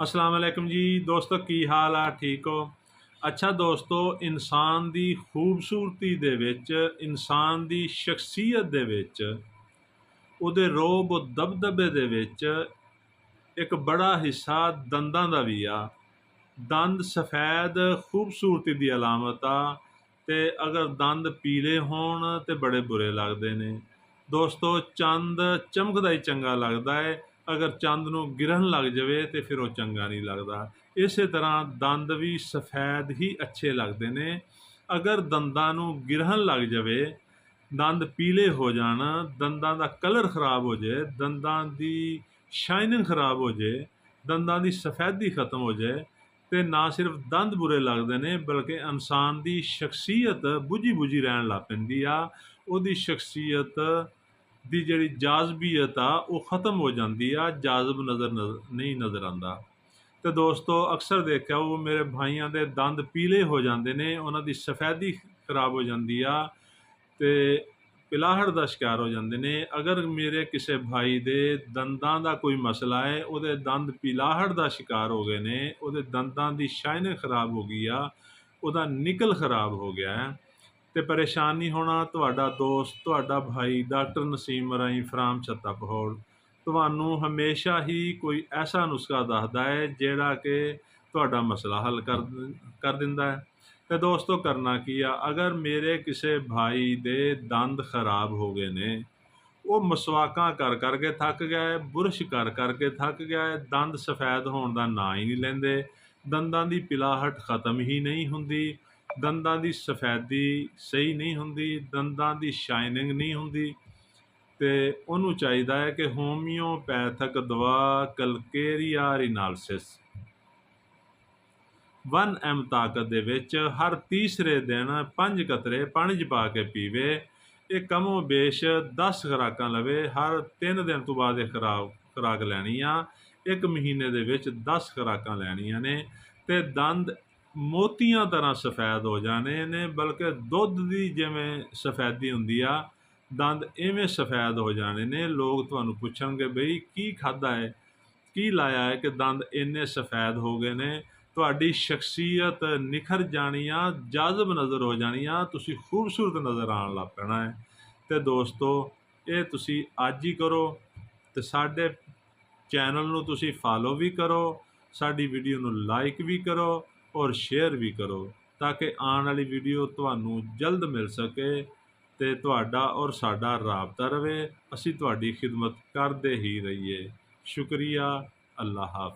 अस्सलाम वालेकुम जी दोस्तों, की हाल आ? ठीक हो? अच्छा दोस्तों, ਇਨਸਾਨ ਦੀ ਖੂਬਸੂਰਤੀ ਦੇ ਵਿੱਚ, ਇਨਸਾਨ ਦੀ ਸ਼ਖਸੀਅਤ ਦੇ ਵਿੱਚ, ਉਹਦੇ ਰੋਬ ਦਬਦਬੇ ਦੇ ਵਿੱਚ ਇੱਕ ਬੜਾ ਹਿੱਸਾ ਦੰਦਾਂ ਦਾ ਵੀ ਆ। ਦੰਦ ਸਫੈਦ ਖੂਬਸੂਰਤੀ ਦੀ ਅਲਾਮਤ ਆ, ਤੇ ਅਗਰ ਦੰਦ ਪੀਲੇ ਹੋਣ ਤੇ ਬੜੇ ਬੁਰੇ ਲੱਗਦੇ ਨੇ। ਦੋਸਤੋ, ਚੰਦ ਚਮਕਦਾ ਹੀ ਚੰਗਾ ਲੱਗਦਾ ਹੈ, ਅਗਰ ਚੰਦ ਨੂੰ ਗਿਰਣ ਲੱਗ ਜਾਵੇ ਤੇ ਫਿਰ ਉਹ ਚੰਗਾ ਨਹੀਂ ਲੱਗਦਾ। ਇਸੇ ਤਰ੍ਹਾਂ ਦੰਦ ਵੀ ਸਫੈਦ ਹੀ ਅੱਛੇ ਲੱਗਦੇ ਨੇ। ਅਗਰ ਦੰਦਾਂ ਨੂੰ ਗਿਰਣ ਲੱਗ ਜਾਵੇ, ਦੰਦ ਪੀਲੇ ਹੋ ਜਾਣ, ਦੰਦਾਂ ਦਾ ਕਲਰ ਖਰਾਬ ਹੋ ਜਾਏ, ਦੰਦਾਂ ਦੀ ਸ਼ਾਈਨਿੰਗ ਖਰਾਬ ਹੋ ਜਾਏ, ਦੰਦਾਂ ਦੀ ਸਫੈਦੀ ਖਤਮ ਹੋ ਜਾਏ, ਤੇ ਨਾ ਸਿਰਫ ਦੰਦ ਬੁਰੇ ਲੱਗਦੇ ਨੇ ਬਲਕਿ ਇਨਸਾਨ ਦੀ ਸ਼ਖਸੀਅਤ ਬੁਝੀ ਰਹਿਣ ਲੱਗ ਪੈਂਦੀ ਆ। ਉਹਦੀ ਸ਼ਖਸੀਅਤ ਦੀ ਜਿਹੜੀ ਜਾਜ਼ਬੀਅਤ ਆ ਉਹ ਖਤਮ ਹੋ ਜਾਂਦੀ ਆ, ਜਾਜ਼ਬ ਨਹੀਂ ਨਜ਼ਰ ਆਉਂਦਾ। ਤੇ ਦੋਸਤੋ, ਅਕਸਰ ਦੇਖਿਆ ਉਹ ਮੇਰੇ ਭਾਈਆਂ ਦੇ ਦੰਦ ਪੀਲੇ ਹੋ ਜਾਂਦੇ ਨੇ, ਉਹਨਾਂ ਦੀ ਸਫੈਦੀ ਖਰਾਬ ਹੋ ਜਾਂਦੀ ਆ ਤੇ ਪਿਲਾਹੜ ਦਾ ਸ਼ਿਕਾਰ ਹੋ ਜਾਂਦੇ ਨੇ। ਅਗਰ ਮੇਰੇ ਕਿਸੇ ਭਾਈ ਦੇ ਦੰਦਾਂ ਦਾ ਕੋਈ ਮਸਲਾ ਹੈ, ਉਹਦੇ ਦੰਦ ਪਿਲਾਹੜ ਦਾ ਸ਼ਿਕਾਰ ਹੋ ਗਏ ਨੇ, ਉਹਦੇ ਦੰਦਾਂ ਦੀ ਸ਼ਾਈਨਿੰਗ ਖਰਾਬ ਹੋ ਗਈ ਆ, ਉਹਦਾ ਨਿਕਲ ਖਰਾਬ ਹੋ ਗਿਆ ਹੈ, ਤੇ ਪਰੇਸ਼ਾਨ ਨਹੀਂ ਹੋਣਾ। ਤੁਹਾਡਾ ਦੋਸਤ, ਤੁਹਾਡਾ ਭਾਈ ਡਾਕਟਰ ਨਸੀਮ ਮਰਾਈ ਫਰਾਮ ਛੱਤਾਪਹੋੜ ਤੁਹਾਨੂੰ ਹਮੇਸ਼ਾ ਹੀ ਕੋਈ ਐਸਾ ਨੁਸਖਾ ਦੱਸਦਾ ਹੈ ਜਿਹੜਾ ਕਿ ਤੁਹਾਡਾ ਮਸਲਾ ਹੱਲ ਕਰ ਦਿੰਦਾ ਹੈ। ਤੇ ਦੋਸਤੋ, ਕਰਨਾ ਕੀ ਆ? ਅਗਰ ਮੇਰੇ ਕਿਸੇ ਭਾਈ ਦੇ ਦੰਦ ਖਰਾਬ ਹੋ ਗਏ ਨੇ, ਉਹ ਮਸਵਾਕਾਂ ਕਰ ਕਰਕੇ ਥੱਕ ਗਿਆ ਹੈ, ਬੁਰਸ਼ ਕਰ ਕਰਕੇ ਥੱਕ ਗਿਆ ਹੈ, ਦੰਦ ਸਫੈਦ ਹੋਣ ਦਾ ਨਾਂ ਹੀ ਨਹੀਂ ਲੈਂਦੇ, ਦੰਦਾਂ ਦੀ ਪਿਲਾਹਟ ਖਤਮ ਹੀ ਨਹੀਂ ਹੁੰਦੀ, ਦੰਦਾਂ ਦੀ ਸਫੈਦੀ ਸਹੀ ਨਹੀਂ ਹੁੰਦੀ, ਦੰਦਾਂ ਦੀ ਸ਼ਾਈਨਿੰਗ ਨਹੀਂ ਹੁੰਦੀ, ਤੇ ਉਹਨੂੰ ਚਾਹੀਦਾ ਹੈ ਕਿ ਹੋਮਿਓਪੈਥਿਕ ਦਵਾ ਕਲਕੇਰੀਆ ਰਿਨਾਲਸਿਸ 1 ml ਤਾਕਤ ਦੇ ਵਿੱਚ ਹਰ ਤੀਸਰੇ ਦਿਨ 5 ਕਤਰੇ ਪਾਣੀ 'ਚ ਪਾ ਕੇ ਪੀਵੇ। ਇਹ ਕਮੋ ਬੇਸ਼ 10 ਖੁਰਾਕਾਂ ਲਵੇ, ਹਰ 3 ਦਿਨ ਤੋਂ ਬਾਅਦ ਇਹ ਖੁਰਾਕ ਲੈਣੀ ਆ। 1 ਮਹੀਨੇ ਦੇ ਵਿੱਚ 10 ਖੁਰਾਕਾਂ ਲੈਣੀਆਂ ਨੇ, ਤੇ ਦੰਦ ਮੋਤੀਆਂ ਤਰ੍ਹਾਂ ਸਫੈਦ ਹੋ ਜਾਣੇ ਨੇ, ਬਲਕਿ ਦੁੱਧ ਦੀ ਜਿਵੇਂ ਸਫੈਦੀ ਹੁੰਦੀ ਆ, ਦੰਦ ਇਵੇਂ ਸਫੈਦ ਹੋ ਜਾਣੇ ਨੇ। ਲੋਕ ਤੁਹਾਨੂੰ ਪੁੱਛਣਗੇ, ਬਈ ਕੀ ਖਾਧਾ ਹੈ, ਕੀ ਲਾਇਆ ਹੈ ਕਿ ਦੰਦ ਇੰਨੇ ਸਫੈਦ ਹੋ ਗਏ ਨੇ? ਤੁਹਾਡੀ ਸ਼ਖਸੀਅਤ ਨਿਖਰ ਜਾਣੀ ਆ, ਜਾਜ਼ਬ ਨਜ਼ਰ ਹੋ ਜਾਣੀ ਆ, ਤੁਸੀਂ ਖੂਬਸੂਰਤ ਨਜ਼ਰ ਆਉਣ ਲੱਗ ਪੈਣਾ ਹੈ। ਤੇ ਦੋਸਤੋ, ਇਹ ਤੁਸੀਂ ਅੱਜ ਹੀ ਕਰੋ, ਤੇ ਸਾਡੇ ਚੈਨਲ ਨੂੰ ਤੁਸੀਂ ਫਾਲੋ ਵੀ ਕਰੋ, ਸਾਡੀ ਵੀਡੀਓ ਨੂੰ ਲਾਈਕ ਵੀ ਕਰੋ ਔਰ ਸ਼ੇਅਰ ਵੀ ਕਰੋ, ਤਾਂ ਕਿ ਆਉਣ ਵਾਲੀ ਵੀਡੀਓ ਤੁਹਾਨੂੰ ਜਲਦ ਮਿਲ ਸਕੇ ਤੇ ਤੁਹਾਡਾ ਔਰ ਸਾਡਾ ਰਾਬਤਾ ਰਵੇ। ਅਸੀਂ ਤੁਹਾਡੀ ਖਿਦਮਤ ਕਰਦੇ ਹੀ ਰਹੀਏ। ਸ਼ੁਕਰੀਆ। ਅੱਲਾ ਹਾਫਿਜ਼।